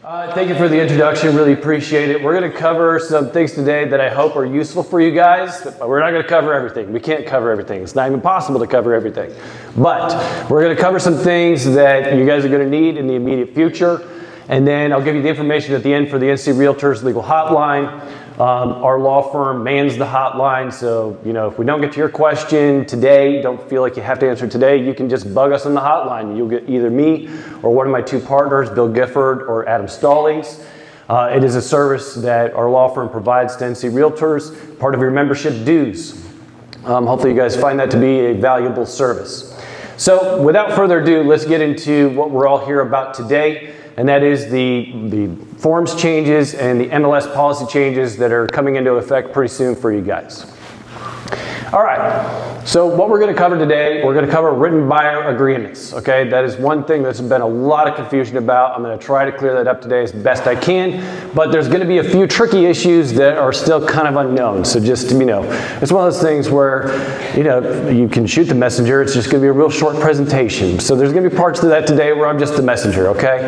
Thank you for the introduction, really appreciate it. We're going to cover some things today that I hope are useful for you guys, but we're not going to cover everything. We can't cover everything. It's not even possible to cover everything. But we're going to cover some things that you guys are going to need in the immediate future, and then I'll give you the information at the end for the NC Realtors Legal Hotline. Our law firm mans the hotline, so if we don't get to your question today, don't feel like you have to answer today. You can just bug us on the hotline. You'll get either me or one of my two partners, Bill Gifford or Adam Stallings. It is a service that our law firm provides to NC Realtors, part of your membership dues. Hopefully you guys find that to be a valuable service. So without further ado, let's get into what we're all here about today. And that is the forms changes and the MLS policy changes that are coming into effect pretty soon for you guys. All right, so what we're going to cover today, we're going to cover written buyer agreements, okay? That is one thing that's been a lot of confusion about. I'm going to try to clear that up today as best I can, but there's going to be a few tricky issues that are still kind of unknown. So just, it's one of those things where, you can shoot the messenger. It's just going to be a real short presentation. So there's going to be parts to that today where I'm just the messenger, okay?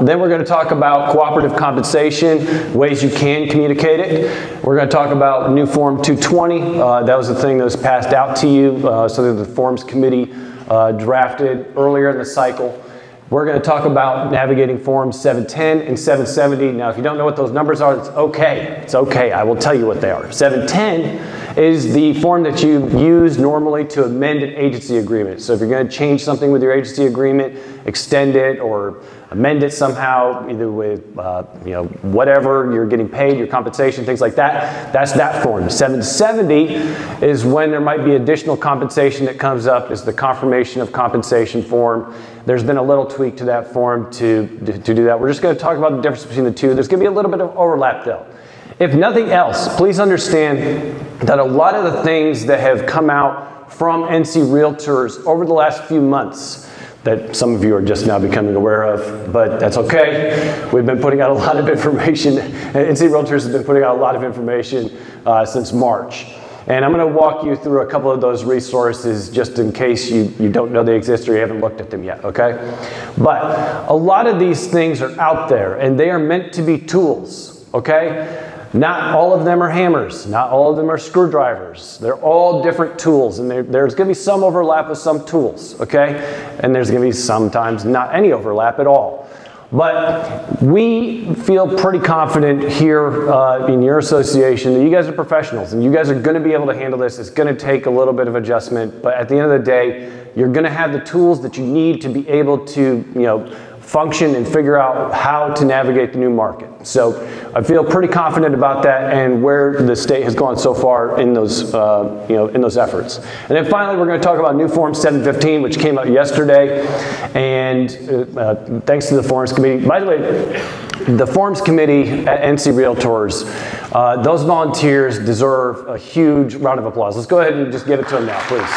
Then we're going to talk about cooperative compensation, ways you can communicate it. We're going to talk about new Form 220. That was the thing that was passed out to you, so that the Forms Committee drafted earlier in the cycle. We're going to talk about navigating Forms 710 and 770. Now, if you don't know what those numbers are, it's okay. It's okay. I will tell you what they are. 710 is the form that you use normally to amend an agency agreement. So if you're going to change something with your agency agreement, extend it or amend it somehow, either with whatever you're getting paid, your compensation, things like that, that's that form. 770 is when there might be additional compensation that comes up, is the confirmation of compensation form. There's been a little tweak to that form to do that. We're just going to talk about the difference between the two. There's going to be a little bit of overlap though. If nothing else, please understand that a lot of the things that have come out from NC Realtors over the last few months that some of you are just now becoming aware of, but that's okay. We've been putting out a lot of information. NC Realtors has been putting out a lot of information since March. And I'm going to walk you through a couple of those resources just in case you don't know they exist or you haven't looked at them yet, okay? But a lot of these things are out there and they are meant to be tools, okay? Not all of them are hammers. Not all of them are screwdrivers. They're all different tools, and there's going to be some overlap with some tools, okay? And there's going to be sometimes not any overlap at all. But we feel pretty confident here in your association that you guys are professionals, and you guys are going to be able to handle this. It's going to take a little bit of adjustment, but at the end of the day, you're going to have the tools that you need to be able to, function and figure out how to navigate the new market. So I feel pretty confident about that and where the state has gone so far in those, in those efforts. And then finally, we're going to talk about new Form 715, which came out yesterday. And thanks to the Forms Committee. By the way, the Forms Committee at NC Realtors, those volunteers deserve a huge round of applause. Let's go ahead and just give it to them now, please.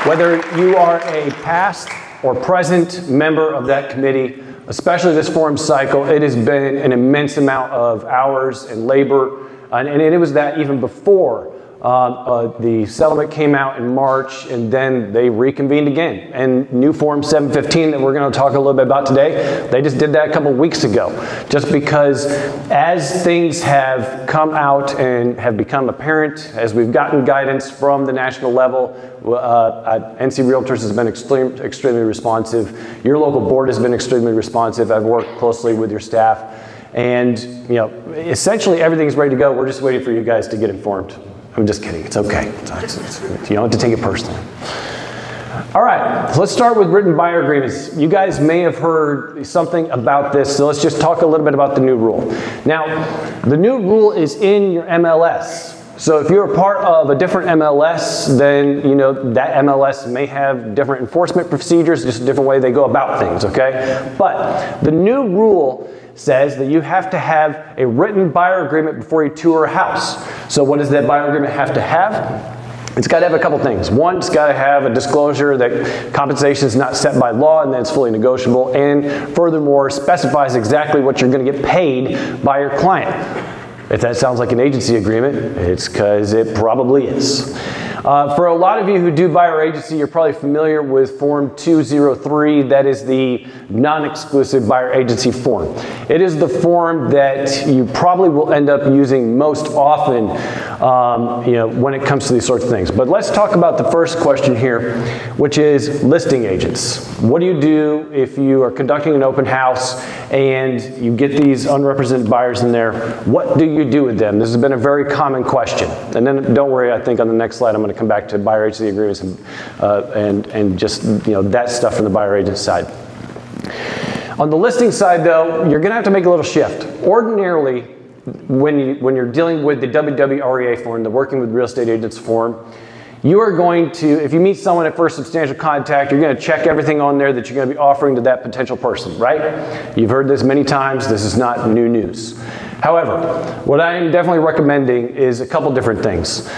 Whether you are a past or present member of that committee, especially this forum cycle, it has been an immense amount of hours and labor, and it was that even before the settlement came out in March, and then they reconvened again. And new Form 715 that we're going to talk a little bit about today, they just did that a couple weeks ago. Just because as things have come out and have become apparent, as we've gotten guidance from the national level, NC Realtors has been extremely responsive. Your local board has been extremely responsive. I've worked closely with your staff. And essentially everything's ready to go. We're just waiting for you guys to get informed. I'm just kidding. It's okay. You don't have to take it personally. All right, let's start with written buyer agreements. You guys may have heard something about this, so let's just talk a little bit about the new rule. Now, the new rule is in your MLS. So if you're a part of a different MLS, then that MLS may have different enforcement procedures, just a different way they go about things, okay? But the new rule says that you have to have a written buyer agreement before you tour a house. So what does that buyer agreement have to have? It's got to have a couple things. One, it's got to have a disclosure that compensation is not set by law and that it's fully negotiable, and furthermore specifies exactly what you're going to get paid by your client. If that sounds like an agency agreement, it's because it probably is. For a lot of you who do buyer agency, you're probably familiar with Form 203. That is the non-exclusive buyer agency form. It is the form that you probably will end up using most often when it comes to these sorts of things. But let's talk about the first question here, which is listing agents. What do you do if you are conducting an open house and you get these unrepresented buyers in there? What do you do with them? This has been a very common question. And then don't worry, I think on the next slide I'm going to come back to buyer agency agreements and just that stuff from the buyer agent side. On the listing side though, you're going to have to make a little shift. Ordinarily, when you're dealing with the WWREA form, the Working with Real Estate Agents form, you are going to, if you meet someone at first substantial contact, you're going to check everything on there that you're going to be offering to that potential person, right? You've heard this many times. This is not new news. However, what I am definitely recommending is a couple different things.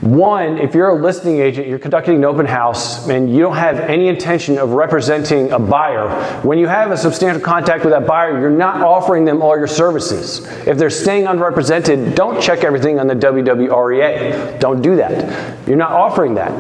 One, if you're a listing agent, you're conducting an open house, and you don't have any intention of representing a buyer, when you have a substantial contact with that buyer, you're not offering them all your services. If they're staying unrepresented, don't check everything on the WWREA. Don't do that. You're not offering that.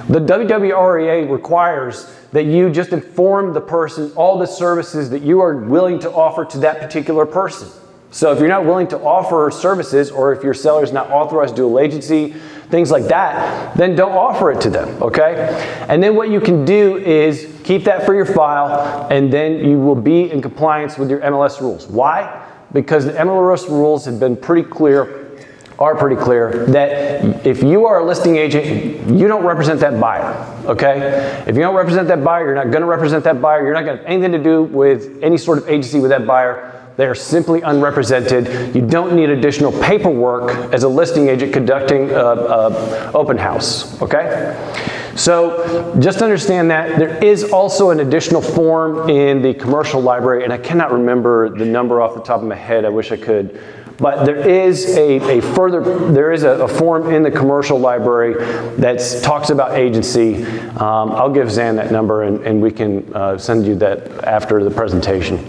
The WWREA requires that you just inform the person all the services that you are willing to offer to that particular person. So if you're not willing to offer services, or if your seller is not authorized dual agency, things like that, then don't offer it to them, okay? And then what you can do is keep that for your file, and then you will be in compliance with your MLS rules. Why? Because the MLS rules have been pretty clear, that if you are a listing agent, you don't represent that buyer, okay? If you don't represent that buyer, you're not gonna represent that buyer, you're not gonna have anything to do with any sort of agency with that buyer. They are simply unrepresented. You don't need additional paperwork as a listing agent conducting an open house, okay? So just understand that. There is also an additional form in the commercial library, and I cannot remember the number off the top of my head. I wish I could. But there is a form in the commercial library that talks about agency. I'll give Zan that number, and we can send you that after the presentation.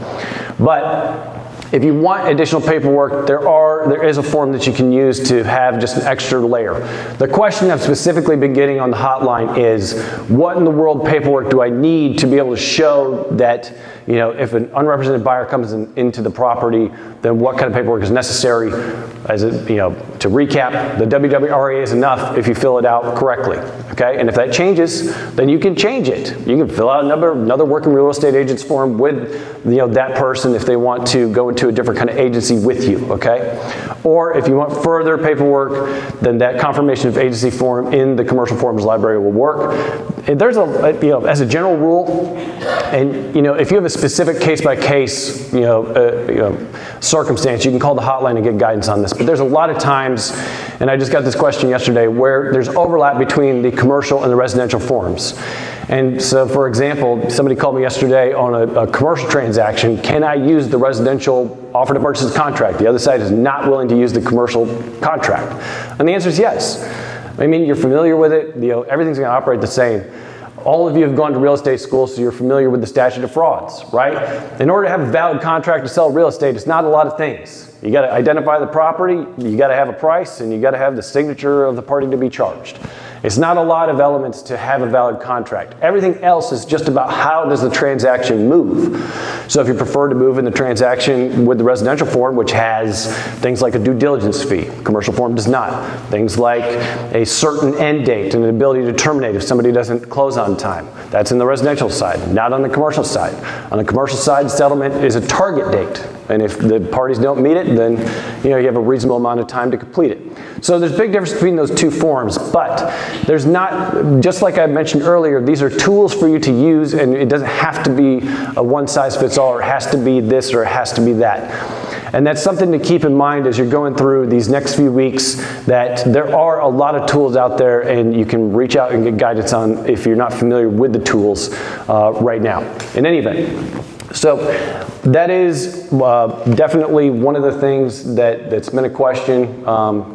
But if you want additional paperwork, there is a form that you can use to have just an extra layer. The question I've specifically been getting on the hotline is, what in the world paperwork do I need to be able to show that, if an unrepresented buyer comes into the property, then what kind of paperwork is necessary? To recap, the WWREA is enough if you fill it out correctly, okay? And if that changes, then you can change it. You can fill out another Working Real Estate Agents form with that person if they want to go into a different kind of agency with you, okay? Or if you want further paperwork, then that confirmation of agency form in the commercial forms library will work. There's as a general rule, and if you have a specific case-by-case circumstance, you can call the hotline and get guidance on this. But there's a lot of times, and I just got this question yesterday, where there's overlap between the commercial and the residential forms. And so, for example, somebody called me yesterday on a commercial transaction. Can I use the residential offer to purchase contract? The other side is not willing to use the commercial contract. And the answer is yes. I mean, you're familiar with it. Everything's going to operate the same. All of you have gone to real estate school, so you're familiar with the statute of frauds, right? In order to have a valid contract to sell real estate, it's not a lot of things. You got to identify the property, you got to have a price, and you got to have the signature of the party to be charged. It's not a lot of elements to have a valid contract. Everything else is just about how does the transaction move. So if you prefer to move in the transaction with the residential form, which has things like a due diligence fee, commercial form does not. Things like a certain end date and an ability to terminate if somebody doesn't close on time. That's in the residential side, not on the commercial side. On the commercial side, settlement is a target date. And if the parties don't meet it, then you have a reasonable amount of time to complete it. So there's a big difference between those two forms, but there's not, just like I mentioned earlier, these are tools for you to use, and it doesn't have to be a one-size-fits-all, or it has to be this, or it has to be that. And that's something to keep in mind as you're going through these next few weeks, that there are a lot of tools out there, and you can reach out and get guidance on if you're not familiar with the tools right now. In any event, so that is definitely one of the things that's been a question.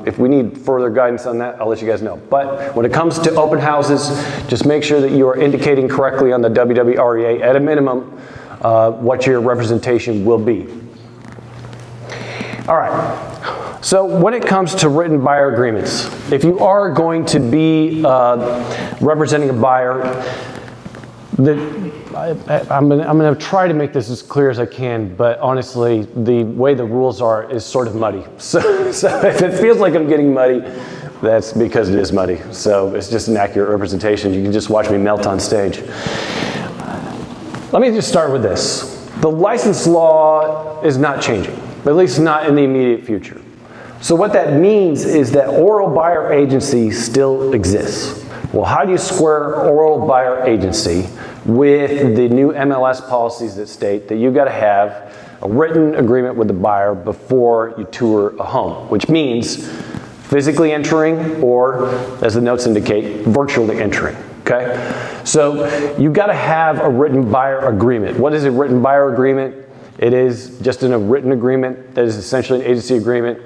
If we need further guidance on that, I'll let you guys know. But when it comes to open houses, just make sure that you are indicating correctly on the WWREA, at a minimum, what your representation will be. All right. So when it comes to written buyer agreements, if you are going to be representing a buyer, I'm going to try to make this as clear as I can, but honestly, the way the rules are is sort of muddy. So if it feels like I'm getting muddy, that's because it is muddy. So it's just an accurate representation. You can just watch me melt on stage. Let me just start with this. The license law is not changing, at least not in the immediate future. So what that means is that oral buyer agency still exists. Well, how do you square oral buyer agency with the new MLS policies that state that you've got to have a written agreement with the buyer before you tour a home, which means physically entering or, as the notes indicate, virtually entering, okay? So you've got to have a written buyer agreement. What is a written buyer agreement? It is just a written agreement that is essentially an agency agreement.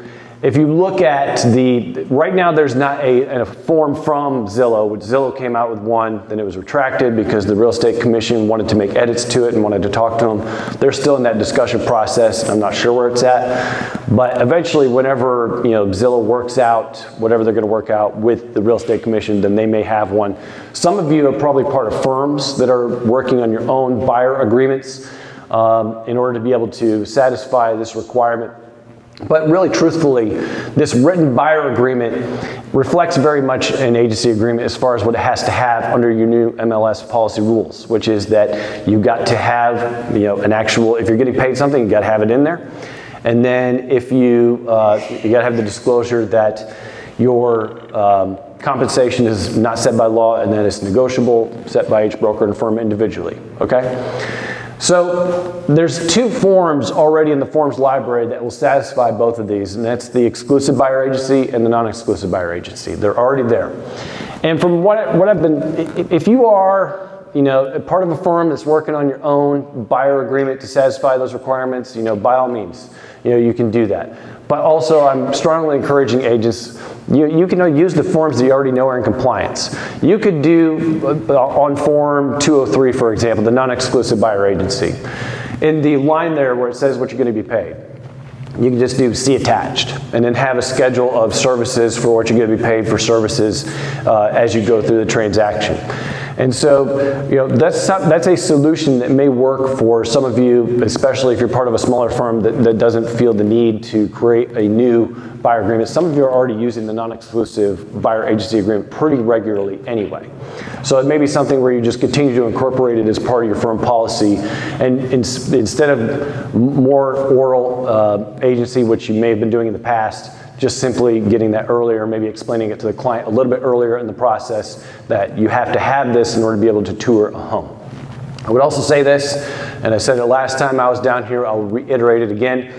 If you look at right now there's not a form from Zillow, which Zillow came out with one, then it was retracted because the Real Estate Commission wanted to make edits to it and wanted to talk to them. They're still in that discussion process. I'm not sure where it's at, but eventually whenever Zillow works out whatever they're going to work out with the Real Estate Commission, then they may have one. Some of you are probably part of firms that are working on your own buyer agreements in order to be able to satisfy this requirement. But really, truthfully, this written buyer agreement reflects very much an agency agreement as far as what it has to have under your new MLS policy rules, which is that you've got to have, an actual, if you're getting paid something, you've got to have it in there. And then if you got to have the disclosure that your compensation is not set by law and that it's negotiable, set by each broker and firm individually, okay? So there's two forms already in the forms library that will satisfy both of these, and that's the exclusive buyer agency and the non-exclusive buyer agency. They're already there. And from what I've been, if you are part of a firm that's working on your own buyer agreement to satisfy those requirements, by all means, you can do that. But also I'm strongly encouraging agents, you can use the forms that you already know are in compliance. You could do on form 203, for example, the non-exclusive buyer agency. In the line there where it says what you're going to be paid, you can just do see attached and then have a schedule of services for what you're going to be paid for services as you go through the transaction. And so, that's a solution that may work for some of you, especially if you're part of a smaller firm that doesn't feel the need to create a new buyer agreement. Some of you are already using the non-exclusive buyer agency agreement pretty regularly anyway. So it may be something where you just continue to incorporate it as part of your firm policy, and instead of more oral agency, which you may have been doing in the past, just simply getting that earlier, maybe explaining it to the client a little bit earlier in the process that you have to have this in order to be able to tour a home. I would also say this, and I said it last time I was down here, I'll reiterate it again.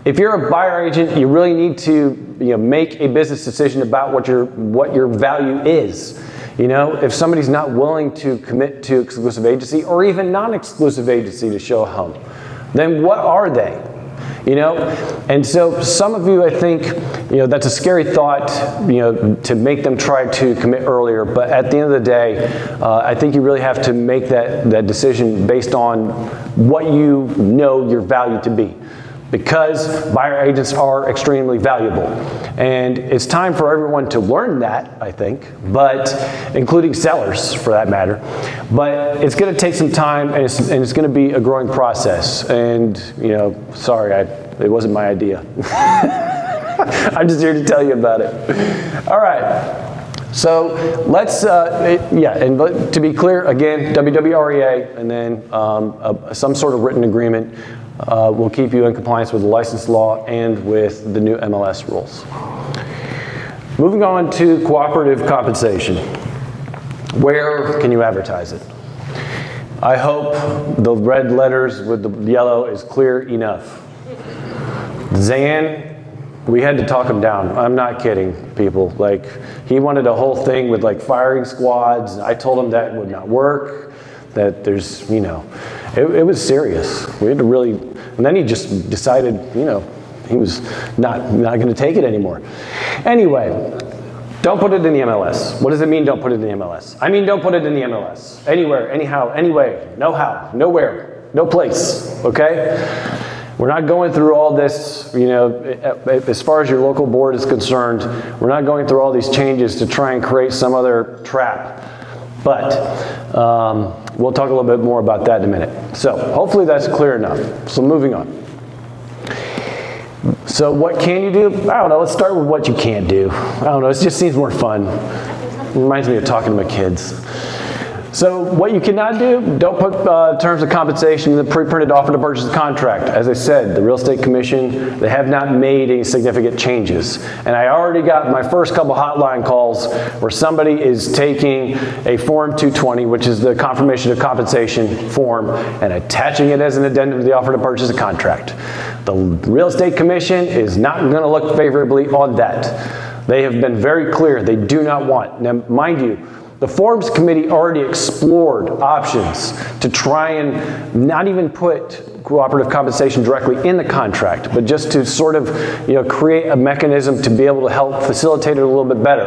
If you're a buyer agent, you really need to make a business decision about what your value is. If somebody's not willing to commit to exclusive agency or even non-exclusive agency to show a home, then what are they? And so some of you, I think, that's a scary thought, to make them try to commit earlier. But at the end of the day, I think you really have to make that decision based on what you know your value to be. Because buyer agents are extremely valuable. And it's time for everyone to learn that, I think, but including sellers for that matter. But it's going to take some time, and it's going to be a growing process. And, sorry, it wasn't my idea. I'm just here to tell you about it. All right. So let's, and to be clear, again, WWREA, and then some sort of written agreement will keep you in compliance with the license law and with the new MLS rules. Moving on to cooperative compensation. Where can you advertise it? I hope the red letters with the yellow is clear enough. Zan, we had to talk him down. I'm not kidding, people. He wanted a whole thing with firing squads. I told him that would not work, that there's, it was serious. We had to really, and then he just decided, he was not going to take it anymore. Anyway, don't put it in the MLS. What does it mean, don't put it in the MLS? I mean, don't put it in the MLS. Anywhere, anyhow, anyway, no how, nowhere, no place, okay? We're not going through all this, you know, as far as your local board is concerned, we're not going through all these changes to try and create some other trap. But we'll talk a little bit more about that in a minute. So hopefully that's clear enough. So moving on. So what can you do? I don't know, let's start with what you can't do. I don't know, it just seems more fun. It reminds me of talking to my kids. So what you cannot do, don't put terms of compensation in the pre-printed offer to purchase contract. As I said, the Real Estate Commission, they have not made any significant changes. And I already got my first couple hotline calls where somebody is taking a Form 220, which is the confirmation of compensation form, and attaching it as an addendum to the offer to purchase a contract. The Real Estate Commission is not going to look favorably on that. They have been very clear they do not want. Now, mind you, the Forms Committee already explored options to try and not even put cooperative compensation directly in the contract, but just to sort of, you know, create a mechanism to be able to help facilitate it a little bit better.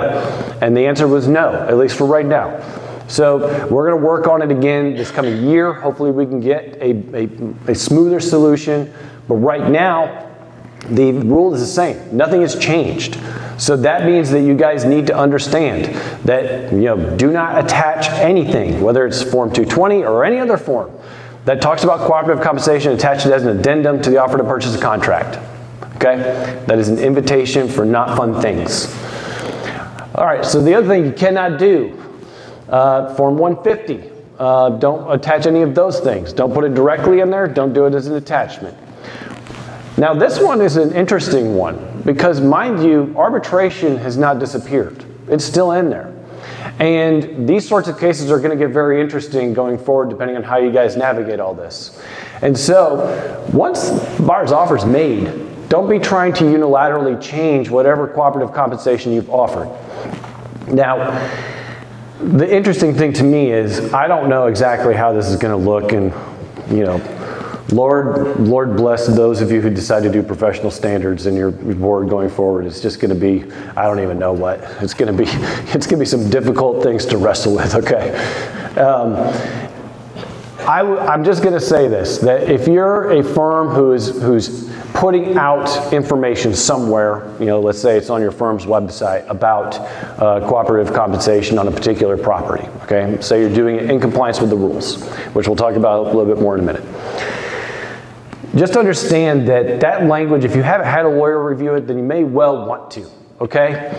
And the answer was no, at least for right now. So we're going to work on it again this coming year. Hopefully we can get a smoother solution. But right now, the rule is the same. Nothing has changed. So that means that you guys need to understand that, you know, do not attach anything, whether it's Form 220 or any other form that talks about cooperative compensation, attach it as an addendum to the offer to purchase a contract. Okay? That is an invitation for not fun things. All right, so the other thing you cannot do, Form 150. Don't attach any of those things. Don't put it directly in there. Don't do it as an attachment. Now this one is an interesting one because, mind you, arbitration has not disappeared. It's still in there. And these sorts of cases are going to get very interesting going forward depending on how you guys navigate all this. And so once buyer's offer is made, don't be trying to unilaterally change whatever cooperative compensation you've offered. Now, the interesting thing to me is I don't know exactly how this is going to look, and, you know, Lord bless those of you who decide to do professional standards in your board going forward. It's just going to be, I don't even know what. It's going to be some difficult things to wrestle with, okay? I'm just going to say this, that if you're a firm who's putting out information somewhere, you know, let's say it's on your firm's website about cooperative compensation on a particular property, okay? Say you're doing it in compliance with the rules, which we'll talk about a little bit more in a minute. Just understand that that language, if you haven't had a lawyer review it, then you may well want to, okay?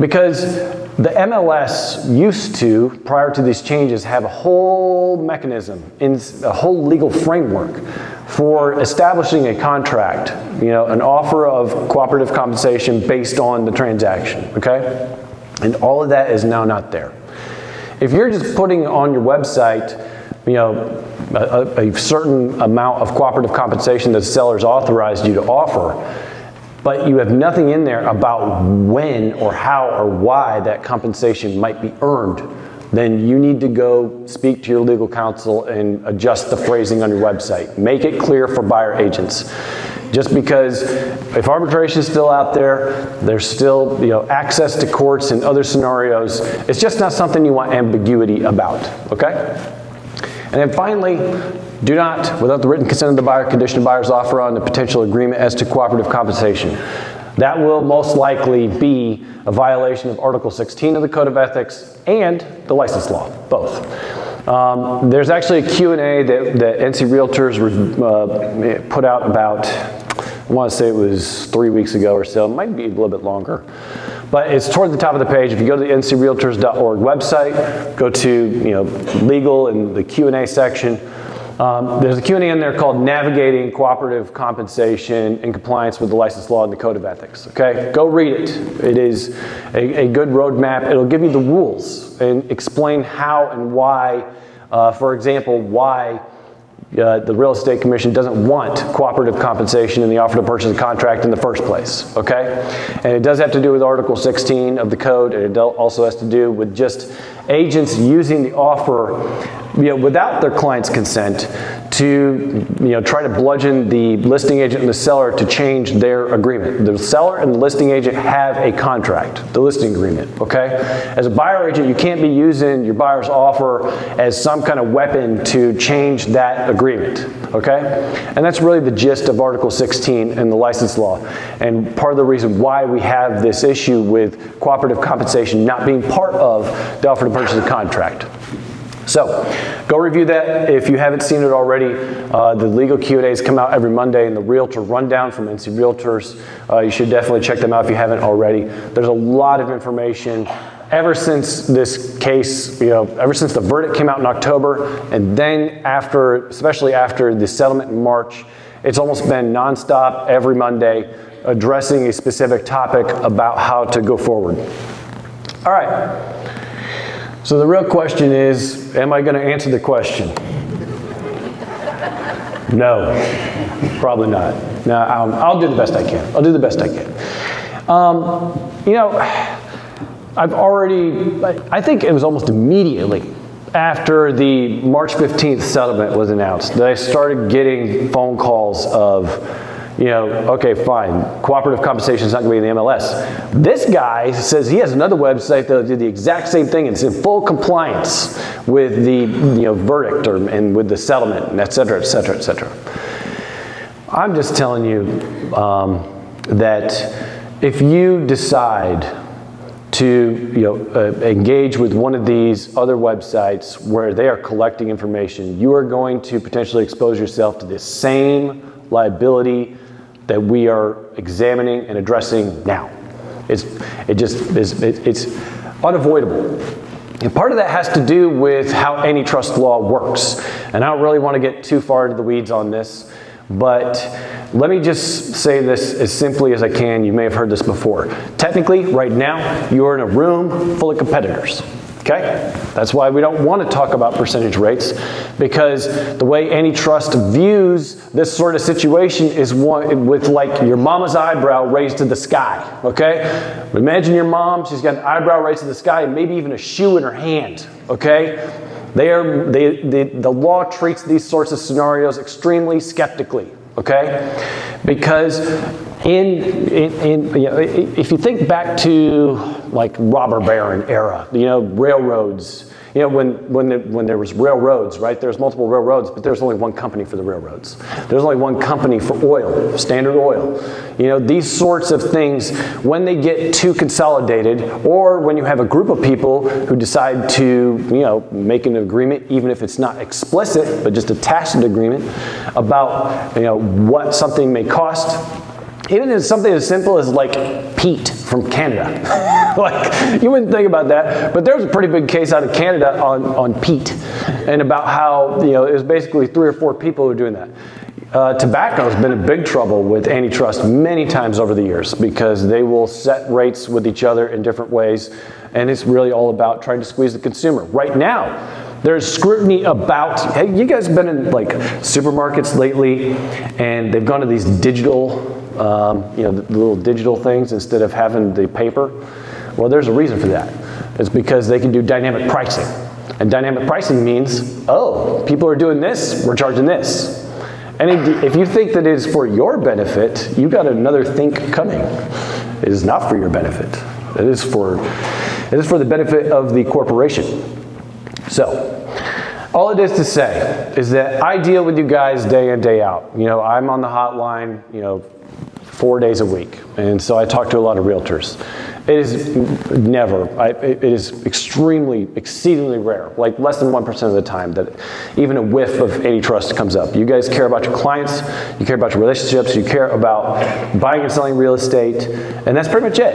Because the MLS used to, prior to these changes, have a whole mechanism, a whole legal framework for establishing a contract, you know, an offer of cooperative compensation based on the transaction, okay? And all of that is now not there. If you're just putting on your website, you know, a certain amount of cooperative compensation that the seller's authorized you to offer, but you have nothing in there about when or how or why that compensation might be earned, then you need to go speak to your legal counsel and adjust the phrasing on your website. Make it clear for buyer agents. Just because if arbitration is still out there, there's still, you know, access to courts and other scenarios, it's just not something you want ambiguity about, okay? And then finally, do not, without the written consent of the buyer, condition the buyer's offer on the potential agreement as to cooperative compensation. That will most likely be a violation of Article 16 of the Code of Ethics and the license law, both. There's actually a Q&A that NC Realtors put out about, I want to say it was 3 weeks ago or so. It might be a little bit longer. But it's toward the top of the page. If you go to the ncrealtors.org website, go to, you know, legal and the Q&A section. There's a Q&A in there called Navigating Cooperative Compensation in Compliance with the License Law and the Code of Ethics. Okay, go read it. It is a good roadmap. It'll give you the rules and explain how and why, for example, why the Real Estate Commission doesn't want cooperative compensation in the offer to purchase a contract in the first place, okay? And it does have to do with Article 16 of the Code, and it also has to do with just agents using the offer, without their client's consent, to try to bludgeon the listing agent and the seller to change their agreement. The seller and the listing agent have a contract, the listing agreement, okay? As a buyer agent, you can't be using your buyer's offer as some kind of weapon to change that agreement, okay? And that's really the gist of Article 16 in the license law, and part of the reason why we have this issue with cooperative compensation not being part of the offer to purchase a contract. So, go review that if you haven't seen it already. The legal Q&As come out every Monday, and the Realtor Rundown from NC Realtors. You should definitely check them out if you haven't already. There's a lot of information. Ever since this case, ever since the verdict came out in October, and then especially after the settlement in March, it's almost been nonstop every Monday addressing a specific topic about how to go forward. All right. So the real question is, am I going to answer the question? No, probably not. No, I'll do the best I can. I'll do the best I can. I think it was almost immediately after the March 15th settlement was announced that I started getting phone calls of, okay, fine, cooperative compensation is not going to be in the MLS. This guy says he has another website that'll do the exact same thing and it's in full compliance with the verdict and with the settlement, and et cetera, et cetera, et cetera. I'm just telling you that if you decide to engage with one of these other websites where they are collecting information, you are going to potentially expose yourself to the same liability that we are examining and addressing now. It's unavoidable. And part of that has to do with how antitrust law works. And I don't really want to get too far into the weeds on this, but let me just say this as simply as I can. You may have heard this before. Technically, right now, you are in a room full of competitors. Okay? That's why we don't want to talk about percentage rates, because the way antitrust views this sort of situation is one with like your mama's eyebrow raised to the sky. Okay? Imagine your mom, she's got an eyebrow raised to the sky and maybe even a shoe in her hand. Okay? The law treats these sorts of scenarios extremely skeptically. Okay? Because if you think back to like robber baron era, railroads, when there was railroads, right? There's multiple railroads, but there's only one company for the railroads. There's only one company for oil, Standard Oil. These sorts of things, when they get too consolidated, or when you have a group of people who decide to, make an agreement, even if it's not explicit, but just a tacit agreement about, what something may cost. Even if it's something as simple as like peat from Canada. Like, you wouldn't think about that, but there was a pretty big case out of Canada on peat, and about how, it was basically 3 or 4 people who were doing that. Tobacco has been in big trouble with antitrust many times over the years, because they will set rates with each other in different ways, and it's really all about trying to squeeze the consumer. Right now, there's scrutiny about, hey, you guys been in like supermarkets lately, and they've gone to these digital, the little digital things instead of having the paper? Well, there's a reason for that. It's because they can do dynamic pricing. And dynamic pricing means, oh, people are doing this, we're charging this. And if you think that it is for your benefit, you've got another think coming. It is not for your benefit. It is for the benefit of the corporation. So, all it is to say is that I deal with you guys day in, day out. I'm on the hotline, 4 days a week. And so I talk to a lot of realtors. It is it is exceedingly rare, like less than 1% of the time, that even a whiff of antitrust comes up. You guys care about your clients, you care about your relationships, you care about buying and selling real estate, and that's pretty much it.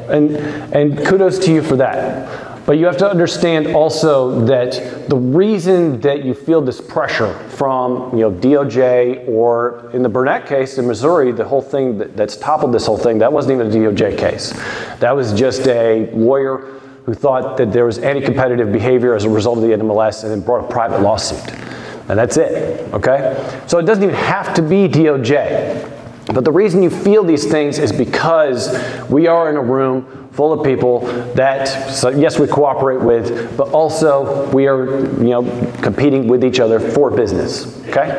And kudos to you for that. But you have to understand also that the reason that you feel this pressure from DOJ, or in the Burnett case in Missouri, the whole thing that's toppled this whole thing, that wasn't even a DOJ case. That was just a lawyer who thought that there was anti-competitive behavior as a result of the NMLS, and then brought a private lawsuit. And that's it, okay? So it doesn't even have to be DOJ. But the reason you feel these things is because we are in a room full of people that, so yes, we cooperate with, but also we are, competing with each other for business, okay?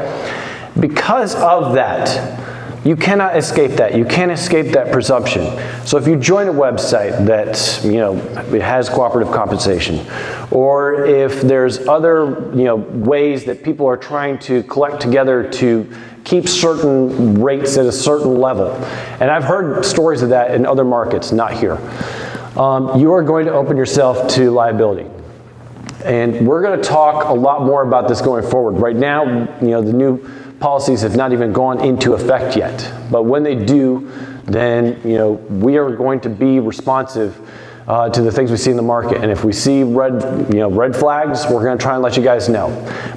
Because of that, you cannot escape that. You can't escape that presumption. So if you join a website that, it has cooperative compensation, or if there's other, ways that people are trying to collect together to keep certain rates at a certain level, and I've heard stories of that in other markets, not here, you are going to open yourself to liability. And we're going to talk a lot more about this going forward. Right now, the new policies have not even gone into effect yet. But when they do, then we are going to be responsive to the things we see in the market. And if we see red flags, we're going to try and let you guys know.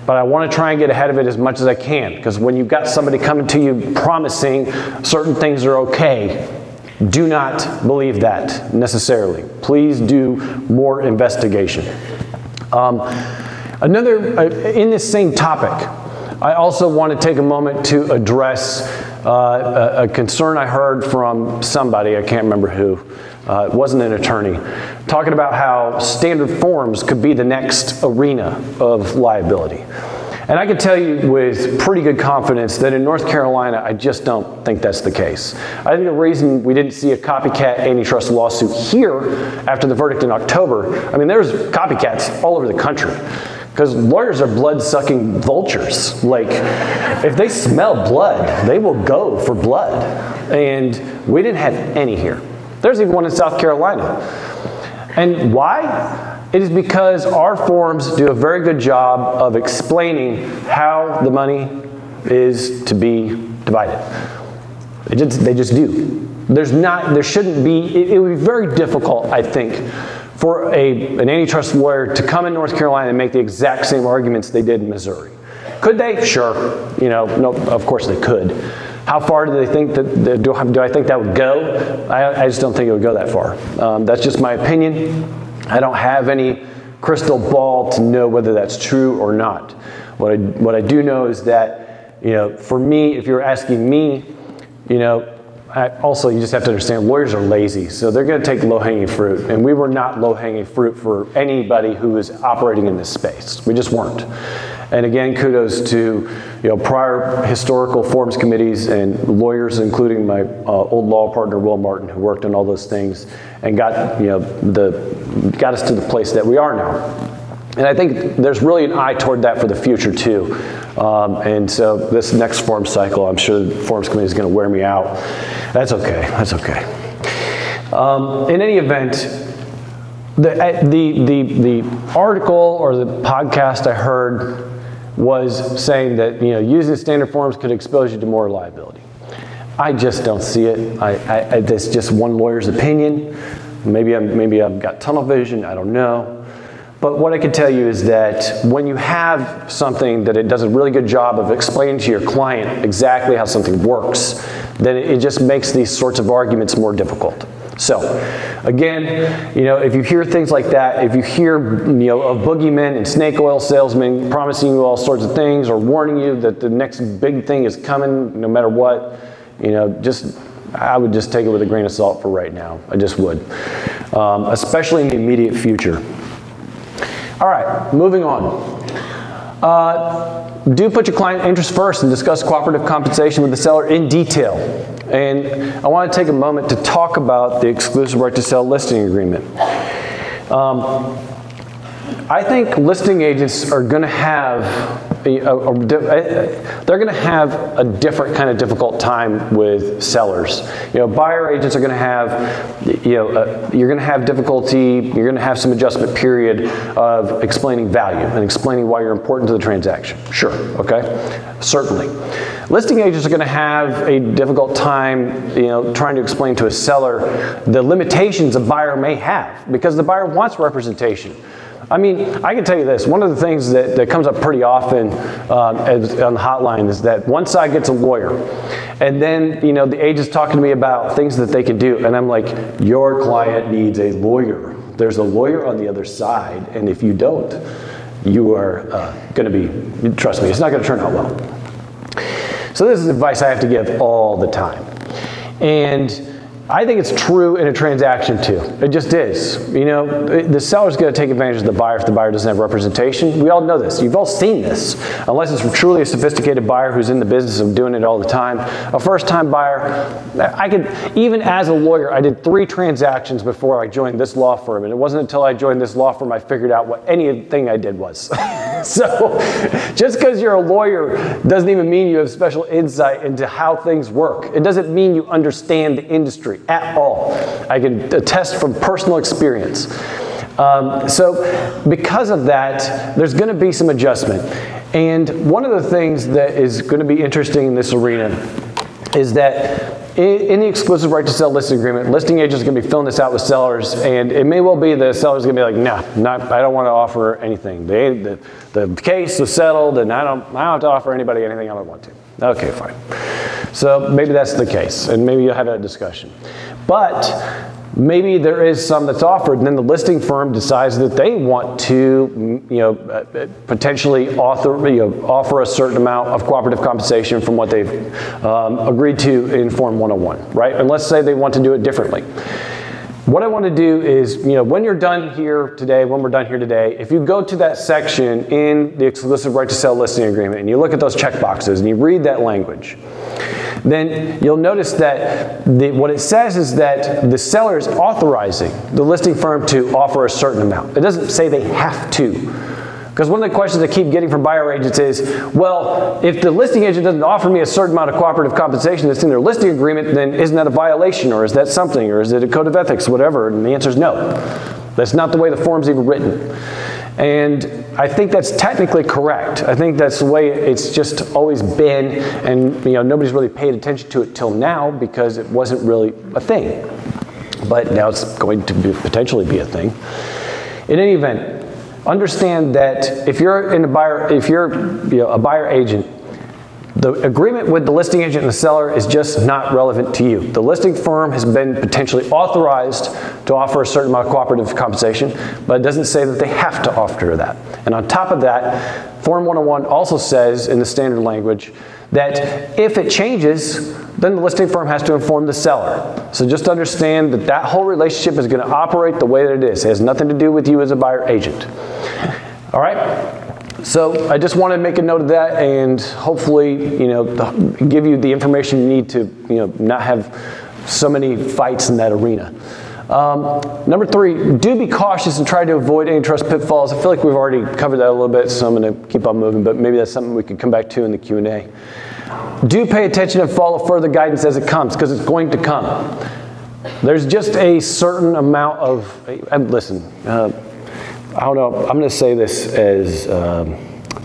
But I want to try and get ahead of it as much as I can, because when you've got somebody coming to you promising certain things are okay, do not believe that necessarily. Please do more investigation. In this same topic, I also want to take a moment to address a concern I heard from somebody, I can't remember who, it wasn't an attorney, talking about how standard forms could be the next arena of liability. And I can tell you with pretty good confidence that in North Carolina, I just don't think that's the case. I think the reason we didn't see a copycat antitrust lawsuit here after the verdict in October, there's copycats all over the country. Because lawyers are blood-sucking vultures. Like, if they smell blood, they will go for blood. And we didn't have any here. There's even one in South Carolina. And why? It is because our forms do a very good job of explaining how the money is to be divided. They just do. There shouldn't be, it would be very difficult, I think, for an antitrust lawyer to come in North Carolina and make the exact same arguments they did in Missouri. Could they? Sure. No, of course they could. How far do they think that, do I think that would go? I just don't think it would go that far. That's just my opinion. I don't have any crystal ball to know whether that's true or not. What I do know is that, for me, if you're asking me, also, you just have to understand lawyers are lazy, so they're going to take low-hanging fruit, and we were not low-hanging fruit for anybody who was operating in this space. We just weren't. And again, kudos to prior historical forms committees and lawyers, including my old law partner Will Martin, who worked on all those things and got got us to the place that we are now. And I think there's really an eye toward that for the future too. And so this next form cycle, I'm sure the forms committee is going to wear me out. That's okay. That's okay. In any event, the article or the podcast I heard was saying that using standard forms could expose you to more liability. I just don't see it. That's just one lawyer's opinion. Maybe I've got tunnel vision. I don't know. But what I can tell you is that when you have something that it does a really good job of explaining to your client exactly how something works, then it just makes these sorts of arguments more difficult. So, again, if you hear things like that, if you hear, of boogeymen and snake oil salesmen promising you all sorts of things or warning you that the next big thing is coming no matter what, I would just take it with a grain of salt for right now. I just would, especially in the immediate future. All right, moving on. Do put your client interest first and discuss cooperative compensation with the seller in detail. And I want to take a moment to talk about the exclusive right to sell listing agreement. I think listing agents are going to have they're going to have a different kind of difficult time with sellers. Buyer agents are going to have, you're going to have difficulty, you're going to have some adjustment period of explaining value and explaining why you're important to the transaction. Sure, okay, certainly. Listing agents are going to have a difficult time, trying to explain to a seller the limitations a buyer may have because the buyer wants representation. I can tell you this, one of the things that comes up pretty often on the hotline is that one side gets a lawyer, and then, the agent's talking to me about things that they can do, and I'm like, your client needs a lawyer. There's a lawyer on the other side, and if you don't, you are going to be, trust me, it's not going to turn out well. So this is advice I have to give all the time. And I think it's true in a transaction too. It just is. You know, the seller's going to take advantage of the buyer if the buyer doesn't have representation. We all know this. You've all seen this. Unless it's truly a sophisticated buyer who's in the business of doing it all the time. A first-time buyer, even as a lawyer, I did 3 transactions before I joined this law firm. And it wasn't until I joined this law firm I figured out what anything I did was. So just because you're a lawyer doesn't even mean you have special insight into how things work. It doesn't mean you understand the industry at all. I can attest from personal experience. So because of that, there's going to be some adjustment. And one of the things that is going to be interesting in this arena is that in the exclusive right to sell listing agreement, listing agents are going to be filling this out with sellers, and it may well be the seller's going to be like, nah, I don't want to offer anything. The case was settled, and I don't have to offer anybody anything I don't want to. Okay, fine. So maybe that's the case, and maybe you'll have that discussion. But maybe there is some that's offered, and then the listing firm decides that they want to, potentially offer a certain amount of cooperative compensation from what they've agreed to in Form 101, right? And let's say they want to do it differently. What I want to do is, when you're done here today, when we're done here today, if you go to that section in the exclusive right to sell listing agreement and you look at those check boxes and you read that language, then you'll notice that what it says is that the seller is authorizing the listing firm to offer a certain amount. It doesn't say they have to. Because one of the questions I keep getting from buyer agents is, well, if the listing agent doesn't offer me a certain amount of cooperative compensation that's in their listing agreement, then isn't that a violation, or is that something, or is it a code of ethics, whatever? And the answer is no. That's not the way the form's even written. And I think that's technically correct. I think that's the way it's just always been, and nobody's really paid attention to it till now because it wasn't really a thing. But now it's going to potentially be a thing. In any event, understand that if you're a buyer agent, the agreement with the listing agent and the seller is just not relevant to you. The listing firm has been potentially authorized to offer a certain amount of cooperative compensation, but it doesn't say that they have to offer that. And on top of that, Form 101 also says in the standard language that if it changes, then the listing firm has to inform the seller. So just understand that that whole relationship is going to operate the way that it is. It has nothing to do with you as a buyer agent. All right? So I just want to make a note of that and hopefully, give you the information you need to, not have so many fights in that arena. Number 3, do be cautious and try to avoid antitrust pitfalls. I feel like we've already covered that a little bit, so I'm going to keep on moving, but maybe that's something we can come back to in the Q&A. Do pay attention and follow further guidance as it comes, because it's going to come. There's just a certain amount of, listen, I don't know, I'm going to say this as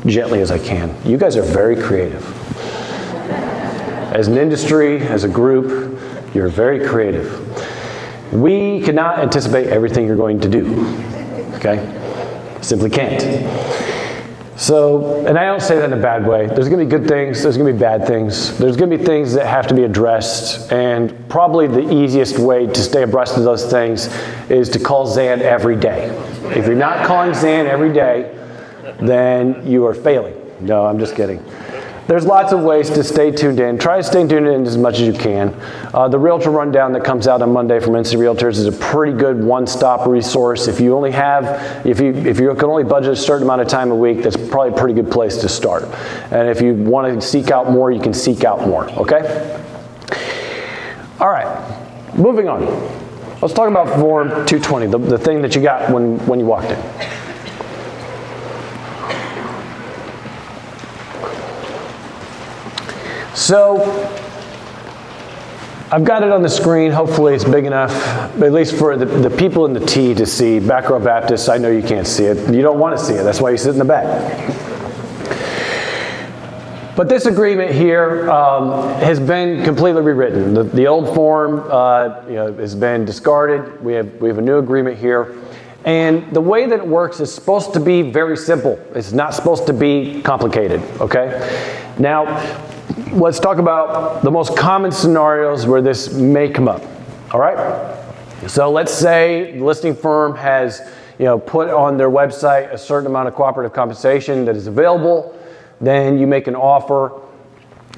gently as I can. You guys are very creative. As an industry, as a group, you're very creative. We cannot anticipate everything you're going to do, okay? Simply can't. So, and I don't say that in a bad way. There's going to be good things, there's going to be bad things. There's going to be things that have to be addressed, and probably the easiest way to stay abreast of those things is to call Zan every day. If you're not calling Zan every day, then you are failing. No, I'm just kidding. There's lots of ways to stay tuned in. Try to stay tuned in as much as you can. The Realtor Rundown that comes out on Monday from NC Realtors is a pretty good one-stop resource. If you only have, if you can only budget a certain amount of time a week, that's probably a pretty good place to start. And if you want to seek out more, you can seek out more, okay? All right, moving on. Let's talk about Form 220, the thing that you got when you walked in. So, I've got it on the screen. Hopefully it's big enough, at least for the people in the T to see. Back row Baptists, I know you can't see it. You don't want to see it. That's why you sit in the back. But this agreement here has been completely rewritten. The old form has been discarded. We have a new agreement here. And the way that it works is supposed to be very simple. It's not supposed to be complicated, okay? Now, let's talk about the most common scenarios where this may come up, all right? So let's say the listing firm has put on their website a certain amount of cooperative compensation that is available. Then you make an offer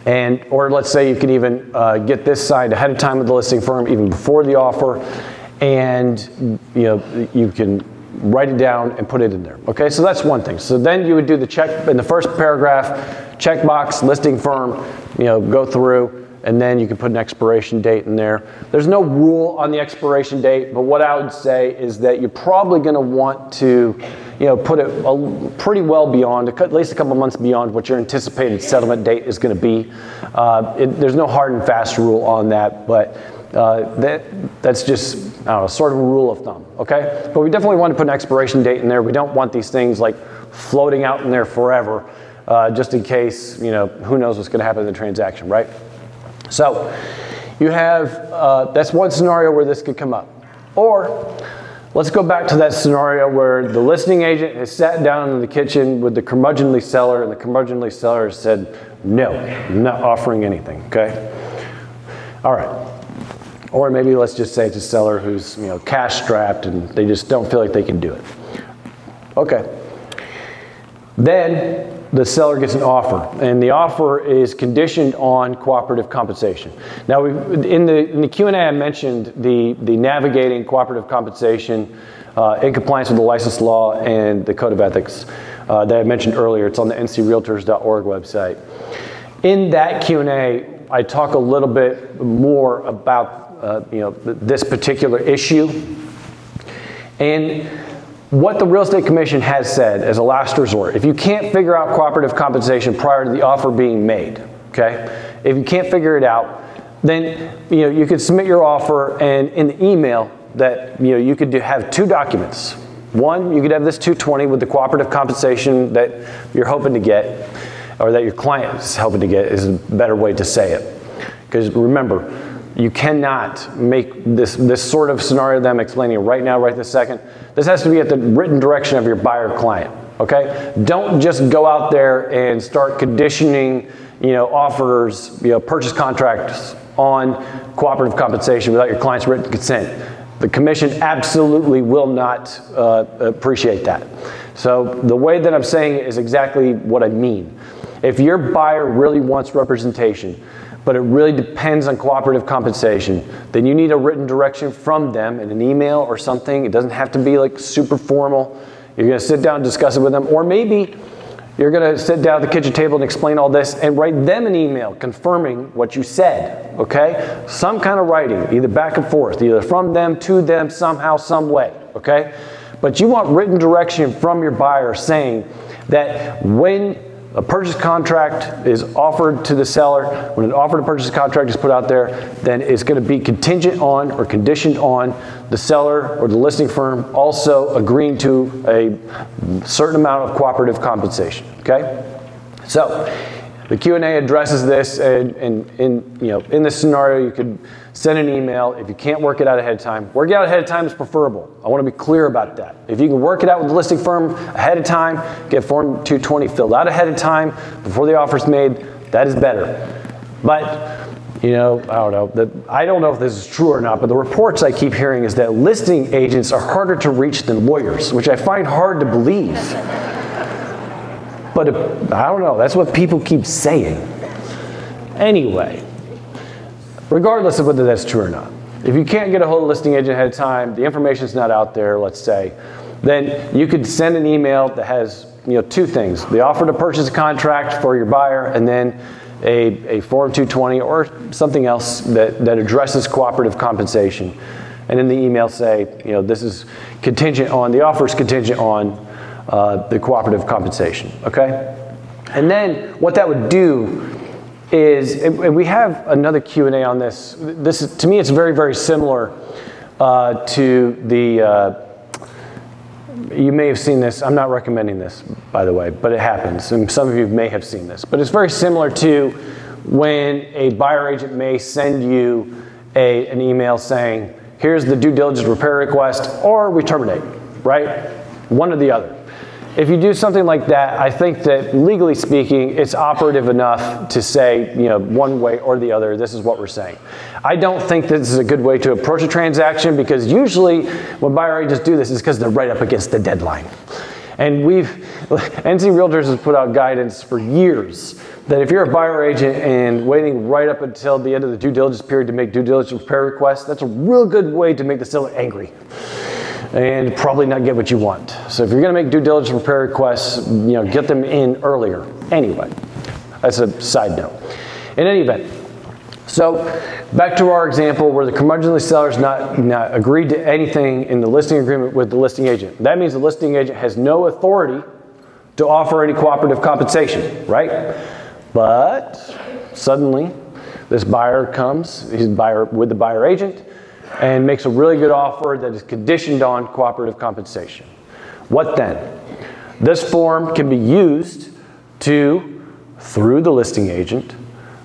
or let's say you can even get this signed ahead of time with the listing firm, even before the offer, and you can write it down and put it in there. Okay, so that's one thing. So then you would do the check in the first paragraph, checkbox, listing firm, go through, and then you can put an expiration date in there. There's no rule on the expiration date, but what I would say is that you're probably going to want to put it pretty well beyond, at least a couple months beyond what your anticipated settlement date is going to be. There's no hard and fast rule on that, but that's just, I don't know, sort of a rule of thumb, okay? But we definitely want to put an expiration date in there. We don't want these things like floating out in there forever, just in case, who knows what's going to happen in the transaction, right? So you have, that's one scenario where this could come up. Or let's go back to that scenario where the listing agent has sat down in the kitchen with the curmudgeonly seller, and the curmudgeonly seller said, no, I'm not offering anything, okay? All right. Or maybe let's just say it's a seller who's cash strapped and they just don't feel like they can do it. Okay. Then the seller gets an offer, and the offer is conditioned on cooperative compensation. Now, in the Q&A, I mentioned the navigating cooperative compensation in compliance with the license law and the code of ethics that I mentioned earlier. It's on the ncrealtors.org website. In that Q&A, I talk a little bit more about this particular issue. And what the Real Estate Commission has said as a last resort, if you can't figure out cooperative compensation prior to the offer being made, okay? If you can't figure it out, then you could submit your offer, and in the email that you could have two documents. One, you could have this 220 with the cooperative compensation that you're hoping to get, or that your client is hoping to get, is a better way to say it. Because remember, you cannot make this sort of scenario that I'm explaining right now, right this second. This has to be at the written direction of your buyer client, okay? Don't just go out there and start conditioning, offers, purchase contracts on cooperative compensation without your client's written consent. The commission absolutely will not appreciate that. So the way that I'm saying it is exactly what I mean. If your buyer really wants representation, but it really depends on cooperative compensation, then you need a written direction from them in an email or something. It doesn't have to be like super formal. You're going to sit down and discuss it with them, or maybe you're going to sit down at the kitchen table and explain all this and write them an email confirming what you said, okay? Some kind of writing, either back and forth, either from them to them somehow, some way, okay? But you want written direction from your buyer saying that when a purchase contract is offered to the seller, when an offer to purchase contract is put out there, then it's going to be contingent on or conditioned on the seller or the listing firm also agreeing to a certain amount of cooperative compensation, okay? So the Q&A addresses this, and in this scenario, you could send an email. If you can't work it out ahead of time, work it out ahead of time is preferable. I want to be clear about that. If you can work it out with the listing firm ahead of time, get Form 220 filled out ahead of time before the offer's made, that is better. But, I don't know if this is true or not, but the reports I keep hearing is that listing agents are harder to reach than lawyers, which I find hard to believe. But I don't know, that's what people keep saying. Anyway, regardless of whether that's true or not, if you can't get a hold of a listing agent ahead of time, the information's not out there, let's say, then you could send an email that has two things: the offer to purchase a contract for your buyer, and then a Form 220 or something else that addresses cooperative compensation. And in the email say, this is contingent on, the offer is contingent on the cooperative compensation, okay? And then what that would do is, and we have another Q&A on this. This is, to me, it's very, very similar to the, you may have seen this. I'm not recommending this, by the way, but it happens. And some of you may have seen this. But it's very similar to when a buyer agent may send you an email saying, here's the due diligence repair request, or we terminate, right? One or the other. If you do something like that, I think that legally speaking, it's operative enough to say, one way or the other, this is what we're saying. I don't think this is a good way to approach a transaction, because usually when buyer agents do this is because they're right up against the deadline. And NC Realtors has put out guidance for years that if you're a buyer agent and waiting right up until the end of the due diligence period to make due diligence repair requests, that's a real good way to make the seller angry and probably not get what you want. So if you're going to make due diligence repair requests, get them in earlier. Anyway, that's a side note. In any event, so back to our example where the curmudgeonly seller's not agreed to anything in the listing agreement with the listing agent. That means the listing agent has no authority to offer any cooperative compensation, right? But suddenly this buyer comes, he's a buyer with the buyer agent, and makes a really good offer that is conditioned on cooperative compensation. What then? This form can be used to, through the listing agent,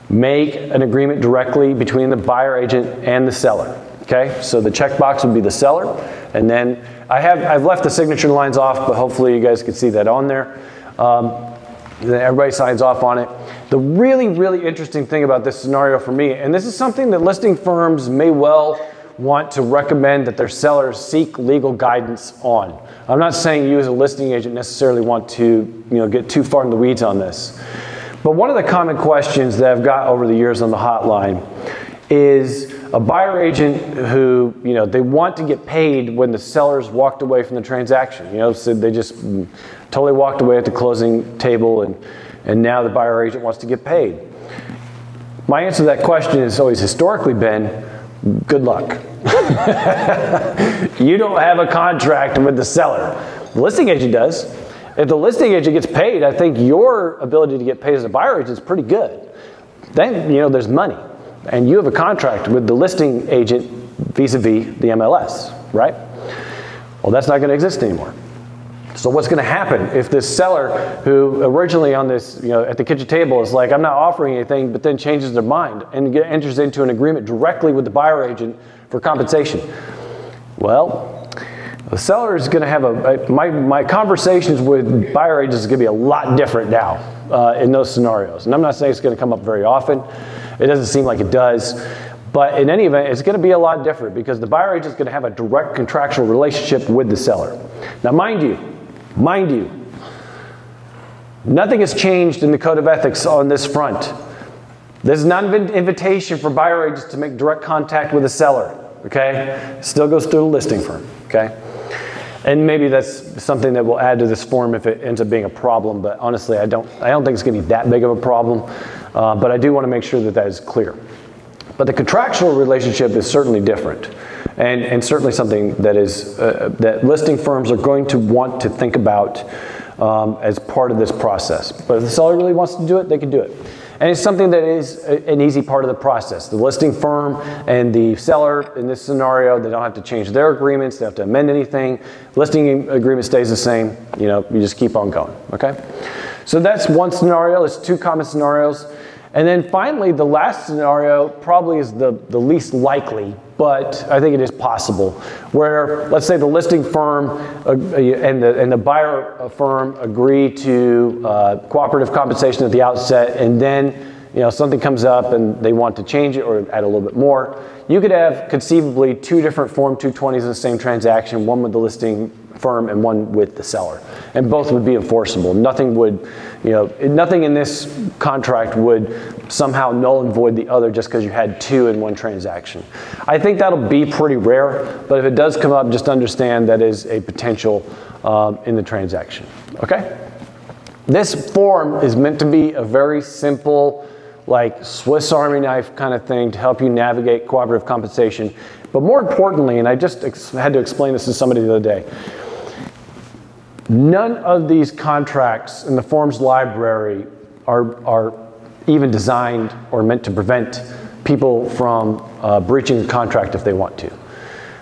make an agreement directly between the buyer agent and the seller. Okay, so the checkbox would be the seller, and then I've left the signature lines off, but hopefully you guys can see that on there. Then everybody signs off on it. The really, really interesting thing about this scenario for me, and this is something that listing firms may well want to recommend that their sellers seek legal guidance on. I'm not saying you as a listing agent necessarily want to get too far in the weeds on this. But one of the common questions that I've got over the years on the hotline is a buyer agent who, they want to get paid when the sellers walked away from the transaction. So they just totally walked away at the closing table and now the buyer agent wants to get paid. My answer to that question has always historically been, good luck. You don't have a contract with the seller. The listing agent does. If the listing agent gets paid, I think your ability to get paid as a buyer agent is pretty good. Then, there's money. And you have a contract with the listing agent vis-a-vis the MLS, right? Well, that's not going to exist anymore. So what's going to happen if this seller who originally on this, at the kitchen table is like, I'm not offering anything, but then changes their mind and enters into an agreement directly with the buyer agent for compensation? Well, the seller is going to have my conversations with buyer agents is going to be a lot different now in those scenarios. And I'm not saying it's going to come up very often. It doesn't seem like it does. But in any event, it's going to be a lot different because the buyer agent is going to have a direct contractual relationship with the seller. Now, mind you, nothing has changed in the code of ethics on this front. This is not an invitation for buyer agents to make direct contact with the seller, okay? It still goes through the listing firm, okay? And maybe that's something that we'll add to this form if it ends up being a problem, but honestly, I don't think it's going to be that big of a problem, but I do want to make sure that is clear. But the contractual relationship is certainly different, and certainly something that is that listing firms are going to want to think about as part of this process. But if the seller really wants to do it, they can do it. And it's something that is an easy part of the process. The listing firm and the seller in this scenario, they don't have to change their agreements, they don't have to amend anything. Listing agreement stays the same, you just keep on going, okay? So that's one scenario, it's two common scenarios. And then finally, the last scenario probably is the least likely, but I think it is possible, where let's say the listing firm and the buyer firm agree to cooperative compensation at the outset, and then something comes up and they want to change it or add a little bit more. You could have conceivably two different Form 220s in the same transaction, one with the listing firm and one with the seller, and both would be enforceable. Nothing would, nothing in this contract would somehow null and void the other just because you had two in one transaction. I think that'll be pretty rare, but if it does come up, just understand that is a potential in the transaction, okay? This form is meant to be a very simple, like Swiss Army knife kind of thing to help you navigate cooperative compensation. But more importantly, and I just had to explain this to somebody the other day, none of these contracts in the forms library are even designed or meant to prevent people from breaching the contract if they want to.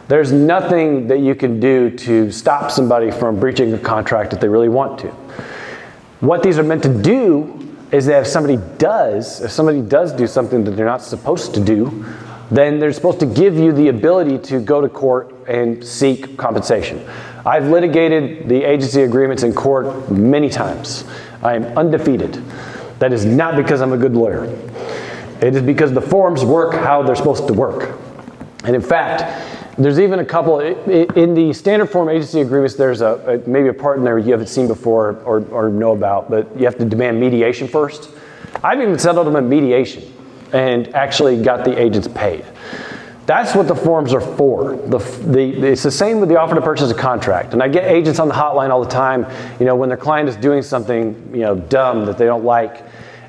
There's nothing that you can do to stop somebody from breaching a contract if they really want to. What these are meant to do is that if somebody does do something that they're not supposed to do, then they're supposed to give you the ability to go to court and seek compensation. I've litigated the agency agreements in court many times. I am undefeated. That is not because I'm a good lawyer. It is because the forms work how they're supposed to work. And in fact, There's even a couple, in the standard form agency agreements, there's maybe a part in there you haven't seen before or know about, but you have to demand mediation first. I've even settled them in mediation and actually got the agents paid. That's what the forms are for. It's the same with the offer to purchase a contract. And I get agents on the hotline all the time, when their client is doing something, dumb that they don't like.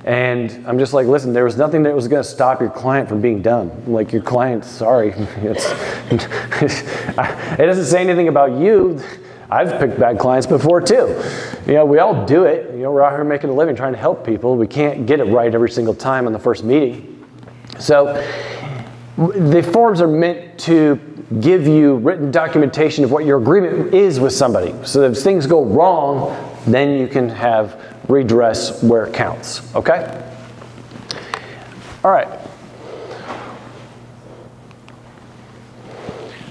And I'm just like, listen, there was nothing that was going to stop your client from being dumb. Like, your client, sorry. It doesn't say anything about you. I've picked bad clients before too. We all do it. We're out here making a living trying to help people. We can't get it right every single time on the first meeting. So the forms are meant to give you written documentation of what your agreement is with somebody. So if things go wrong, then you can have redress where it counts, okay? All right.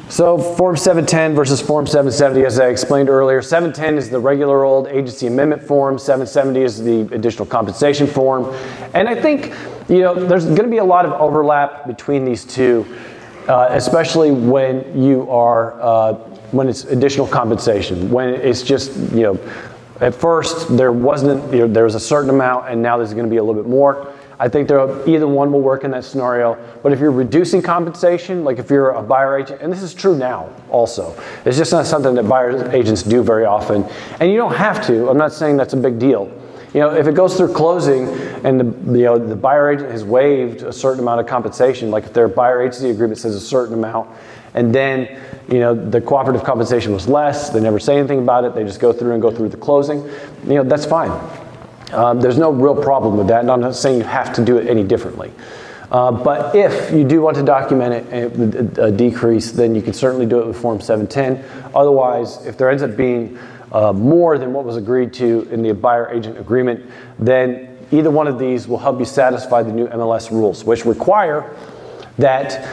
So Form 710 versus Form 770, as I explained earlier. 710 is the regular old agency amendment form. 770 is the additional compensation form. And I think, there's going to be a lot of overlap between these two, especially when you are, when it's additional compensation. When it's just, at first there wasn't, there was a certain amount, and now there's going to be a little bit more. I think either one will work in that scenario. But if you're reducing compensation, like if you're a buyer agent, and this is true now also, it's just not something that buyer agents do very often. And you don't have to. I'm not saying that's a big deal. If it goes through closing and the buyer agent has waived a certain amount of compensation, like if their buyer agency agreement says a certain amount, and then the cooperative compensation was less, they never say anything about it, they just go through the closing, that's fine. There's no real problem with that, and I'm not saying you have to do it any differently. But if you do want to document it, a decrease, then you can certainly do it with Form 710. Otherwise, if there ends up being more than what was agreed to in the buyer agent agreement, then either one of these will help you satisfy the new MLS rules, which require that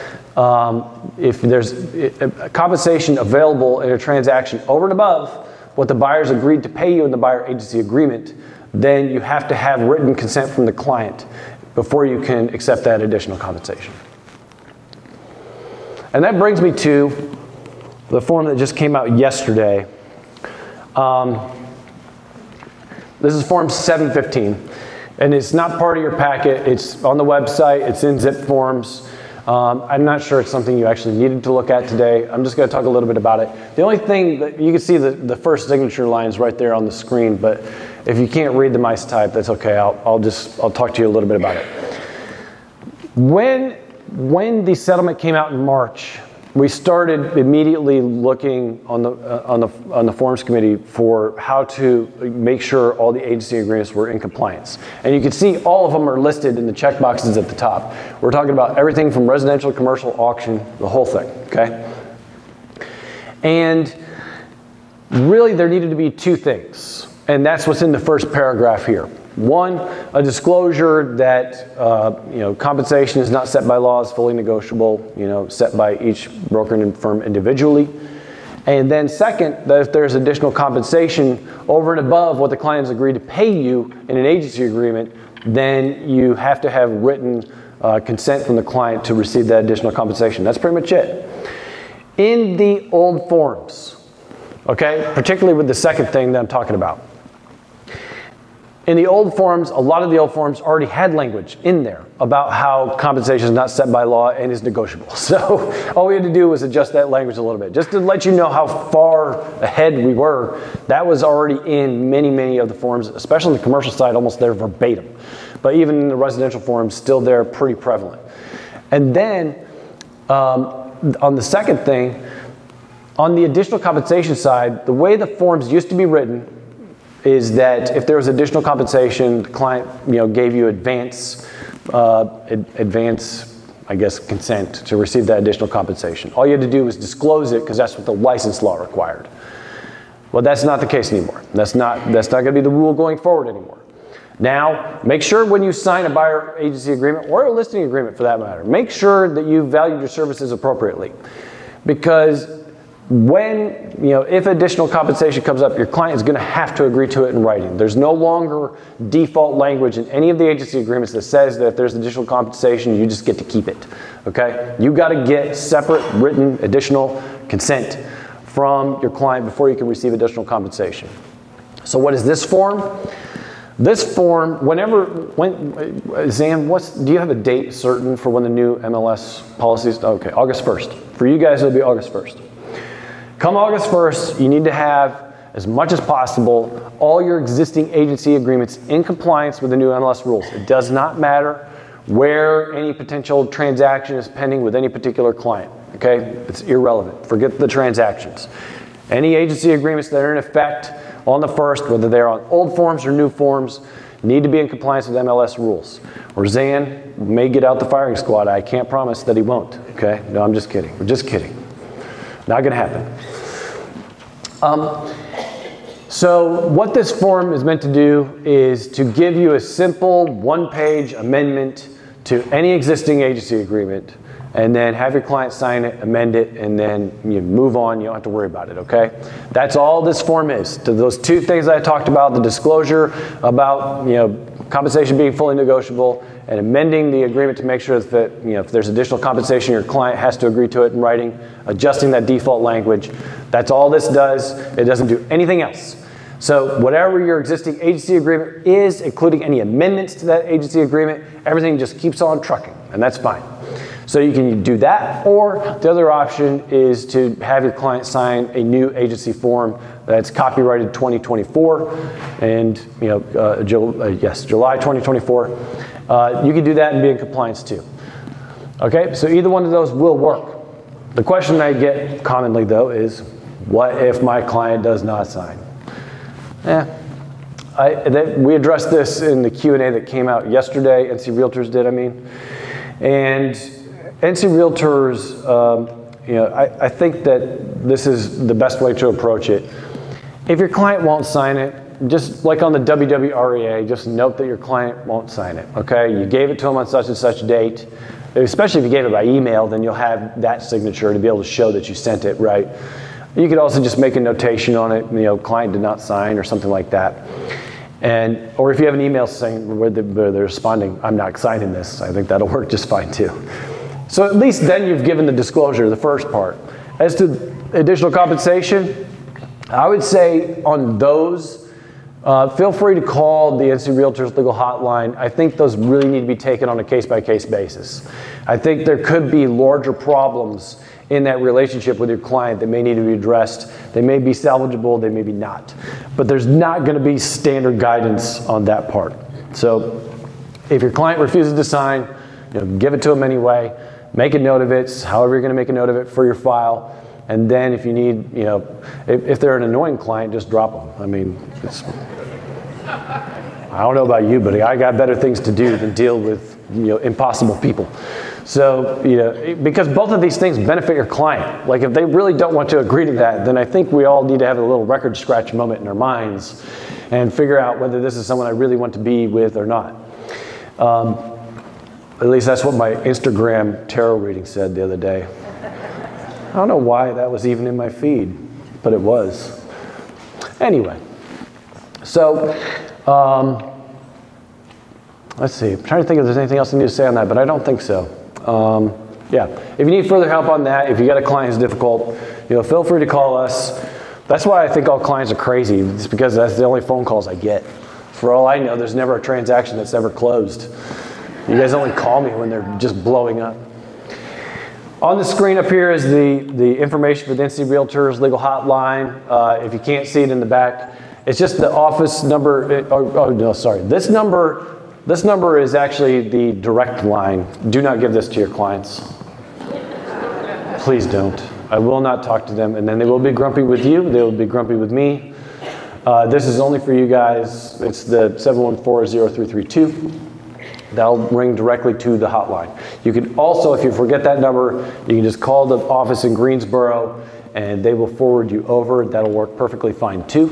if there's a compensation available in a transaction over and above what the buyer's agreed to pay you in the buyer agency agreement, then you have to have written consent from the client before you can accept that additional compensation. And that brings me to the form that just came out yesterday. This is Form 715, and it's not part of your packet. It's on the website. It's in Zip Forms. I'm not sure it's something you actually needed to look at today. I'm just going to talk a little bit about it. The only thing that you can see the first signature lines right there on the screen, but if you can't read the mice type, that's okay. I'll talk to you a little bit about it. When the settlement came out in March, we started immediately looking on the forms committee for how to make sure all the agency agreements were in compliance. And you can see all of them are listed in the check boxes at the top. We're talking about everything from residential, commercial, auction, the whole thing, okay? And really there needed to be two things, and that's what's in the first paragraph here. One, a disclosure that compensation is not set by law, is fully negotiable, set by each broker and firm individually. And then second, that if there's additional compensation over and above what the client has agreed to pay you in an agency agreement, then you have to have written consent from the client to receive that additional compensation. That's pretty much it. In the old forms, okay, particularly with the second thing that I'm talking about, in the old forms, a lot of the old forms already had language in there about how compensation is not set by law and is negotiable. So all we had to do was adjust that language a little bit. Just to let you know how far ahead we were, that was already in many of the forms, especially on the commercial side, almost there verbatim. But even in the residential forms, still there, pretty prevalent. And then on the second thing, on the additional compensation side, the way the forms used to be written is that if there was additional compensation, the client gave you advance, I guess, consent to receive that additional compensation. All you had to do was disclose it because that's what the license law required. Well, that's not the case anymore. That's not going to be the rule going forward anymore. Now, make sure when you sign a buyer agency agreement or a listing agreement for that matter, make sure that you valued your services appropriately, because if additional compensation comes up, your client is going to have to agree to it in writing. There's no longer default language in any of the agency agreements that says that if there's additional compensation, you just get to keep it, okay? You got to get separate written additional consent from your client before you can receive additional compensation. So what is this form? This form, Zan, do you have a date certain for when the new MLS policies? Okay, August 1st. For you guys, it'll be August 1st. Come August 1st, you need to have, as much as possible, all your existing agency agreements in compliance with the new MLS rules. It does not matter where any potential transaction is pending with any particular client, okay? It's irrelevant. Forget the transactions. Any agency agreements that are in effect on the 1st, whether they're on old forms or new forms, need to be in compliance with MLS rules. Or Zan may get out the firing squad. I can't promise that he won't, okay? No, I'm just kidding. We're just kidding. Not gonna happen. So what this form is meant to do is to give you a simple one-page amendment to any existing agency agreement, and then have your client sign it, amend it, and then you move on. You don't have to worry about it, okay? That's all this form is. To those two things I talked about, the disclosure about compensation being fully negotiable, and amending the agreement to make sure that if there's additional compensation, your client has to agree to it in writing, adjusting that default language. That's all this does. It doesn't do anything else. So whatever your existing agency agreement is, including any amendments to that agency agreement, everything just keeps on trucking, and that's fine. So you can do that, or the other option is to have your client sign a new agency form that's copyrighted 2024, and July 2024. You can do that and be in compliance too. Okay, so either one of those will work. The question I get commonly though is, what if my client does not sign? We addressed this in the Q&A that came out yesterday. NC Realtors did, and NC Realtors, I think that this is the best way to approach it. If your client won't sign it, just like on the WWREA, just note that your client won't sign it, okay? You gave it to them on such and such date. Especially if you gave it by email, then you'll have that signature to be able to show that you sent it, right? You could also just make a notation on it, client did not sign or something like that. Or if you have an email saying where they're responding, I'm not signing this, I think that'll work just fine too. So at least then you've given the disclosure, the first part. As to additional compensation, I would say on those, feel free to call the NC Realtors Legal Hotline. I think those really need to be taken on a case-by-case basis. I think there could be larger problems in that relationship with your client that may need to be addressed. They may be salvageable, they may be not. But there's not gonna be standard guidance on that part. So if your client refuses to sign, give it to them anyway. Make a note of it, however you're gonna make a note of it for your file. And then if you need, if they're an annoying client, just drop them. I don't know about you, but I got better things to do than deal with, impossible people. So, because both of these things benefit your client. Like if they really don't want to agree to that, then I think we all need to have a little record scratch moment in our minds and figure out whether this is someone I really want to be with or not. At least that's what my Instagram tarot reading said the other day. I don't know why that was even in my feed, but it was. Anyway, so let's see. I'm trying to think if there's anything else I need to say on that, but I don't think so. Yeah, if you need further help on that, if you got a client who's difficult, feel free to call us. That's why I think all clients are crazy. It's because that's the only phone calls I get. For all I know, there's never a transaction that's ever closed. You guys only call me when they're just blowing up. On the screen up here is the information for the NC Realtors Legal Hotline. If you can't see it in the back, it's just the office number. Oh no, sorry. This number is actually the direct line. Do not give this to your clients. Please don't. I will not talk to them, and then they will be grumpy with you. They will be grumpy with me. This is only for you guys. It's the 714-0332. That'll ring directly to the hotline. You can also, if you forget that number, you can just call the office in Greensboro and they will forward you over. That'll work perfectly fine too.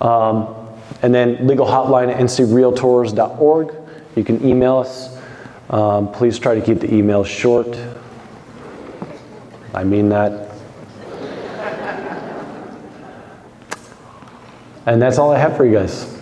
And then legal hotline at ncrealtors.org. You can email us. Please try to keep the emails short. I mean that. And that's all I have for you guys.